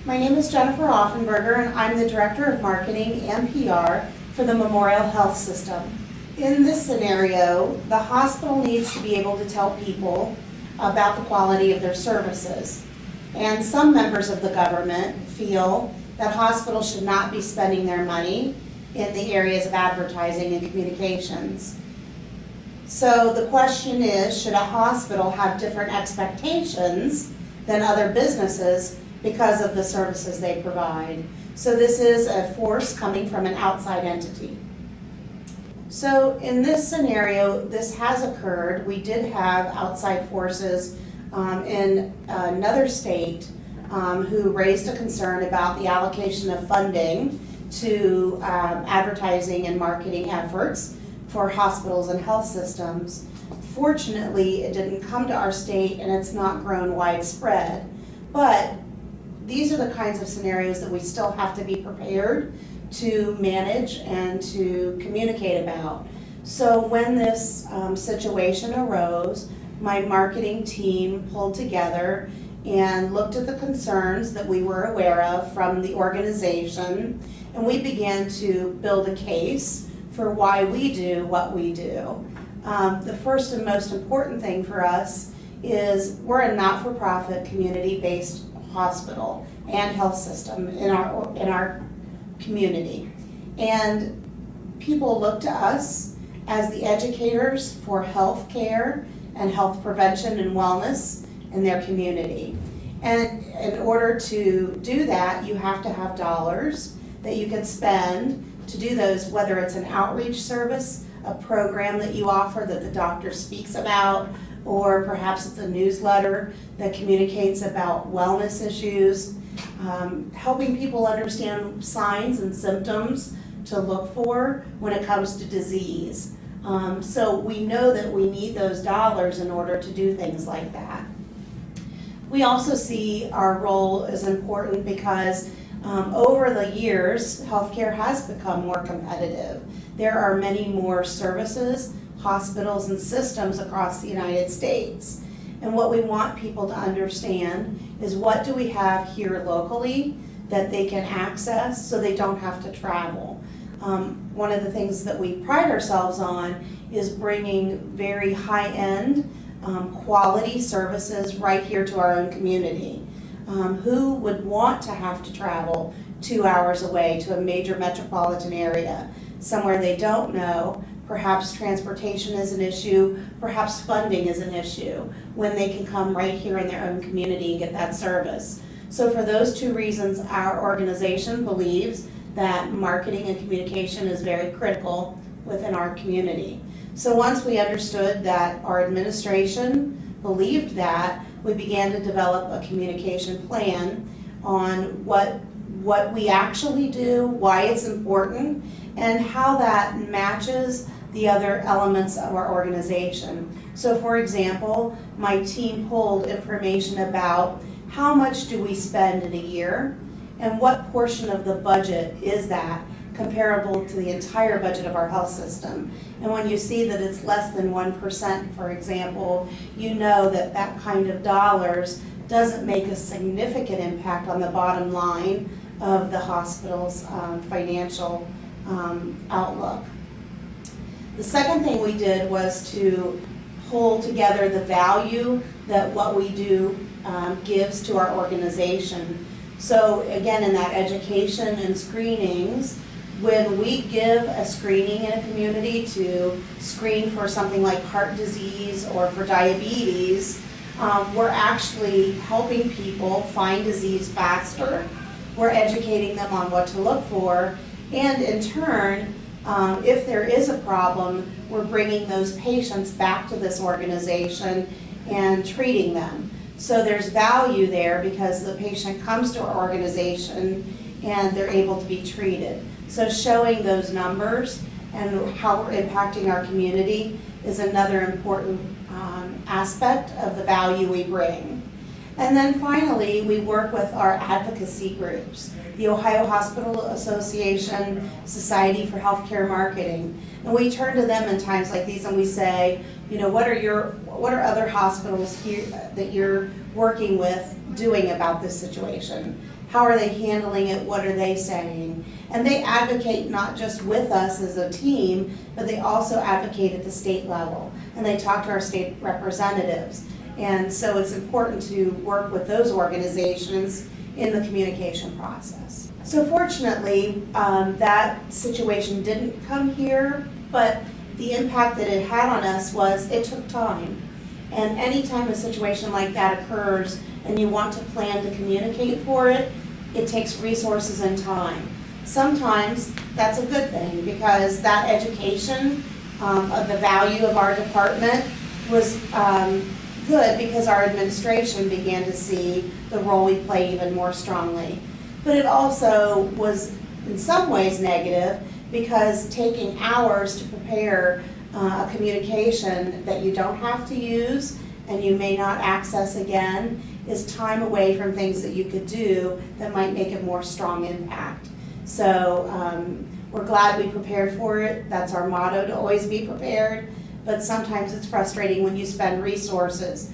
My name is Jennifer Offenberger, and I'm the Director of Marketing and PR for the Memorial Health System. In this scenario, the hospital needs to be able to tell people about the quality of their services. And some members of the government feel that hospitals should not be spending their money in the areas of advertising and communications. So the question is, should a hospital have different expectations than other businesses because of the services they provide? So this is a force coming from an outside entity. So in this scenario, this has occurred. We did have outside forces in another state who raised a concern about the allocation of funding to advertising and marketing efforts for hospitals and health systems. Fortunately, it didn't come to our state and it's not grown widespread. But these are the kinds of scenarios that we still have to be prepared to manage and to communicate about. So when this situation arose, my marketing team pulled together and looked at the concerns that we were aware of from the organization, and we began to build a case for why we do what we do. The first and most important thing for us is we're a not-for-profit community-based hospital and health system in our community. And people look to us as the educators for health care and health prevention and wellness in their community. And in order to do that, you have to have dollars that you can spend to do those, whether it's an outreach service, a program that you offer that the doctor speaks about, or perhaps it's a newsletter that communicates about wellness issues, helping people understand signs and symptoms to look for when it comes to disease. So we know that we need those dollars in order to do things like that. We also see our role as important because over the years, healthcare has become more competitive. There are many more services, hospitals, and systems across the United States. And what we want people to understand is, what do we have here locally that they can access so they don't have to travel? One of the things that we pride ourselves on is bringing very high-end quality services right here to our own community. Who would want to have to travel 2 hours away to a major metropolitan area, somewhere they don't know? Perhaps transportation is an issue, perhaps funding is an issue, when they can come right here in their own community and get that service. So for those two reasons, our organization believes that marketing and communication is very critical within our community. So once we understood that our administration believed that, we began to develop a communication plan on what we actually do, why it's important, and how that matches the other elements of our organization. So for example, my team pulled information about how much do we spend in a year, and what portion of the budget is that comparable to the entire budget of our health system. And when you see that it's less than 1%, for example, you know that that kind of dollars doesn't make a significant impact on the bottom line of the hospital's financial outlook. The second thing we did was to pull together the value that what we do gives to our organization. So again, in that education and screenings, when we give a screening in a community to screen for something like heart disease or for diabetes, we're actually helping people find disease faster. We're educating them on what to look for, and in turn, if there is a problem, we're bringing those patients back to this organization and treating them. So there's value there because the patient comes to our organization and they're able to be treated. So showing those numbers and how we're impacting our community is another important aspect of the value we bring. And then finally, we work with our advocacy groups, the Ohio Hospital Association, Society for Healthcare Marketing. And we turn to them in times like these and we say, you know, what are other hospitals here that you're working with doing about this situation? How are they handling it? What are they saying? And they advocate not just with us as a team, but they also advocate at the state level. And they talk to our state representatives. And so it's important to work with those organizations in the communication process. So fortunately, that situation didn't come here, but the impact that it had on us was it took time. And anytime a situation like that occurs and you want to plan to communicate for it, it takes resources and time. Sometimes that's a good thing because that education of the value of our department was good because our administration began to see the role we play even more strongly. But it also was in some ways negative because taking hours to prepare a communication that you don't have to use and you may not access again is time away from things that you could do that might make a more strong impact. So we're glad we prepared for it. That's our motto, to always be prepared. But sometimes it's frustrating when you spend resources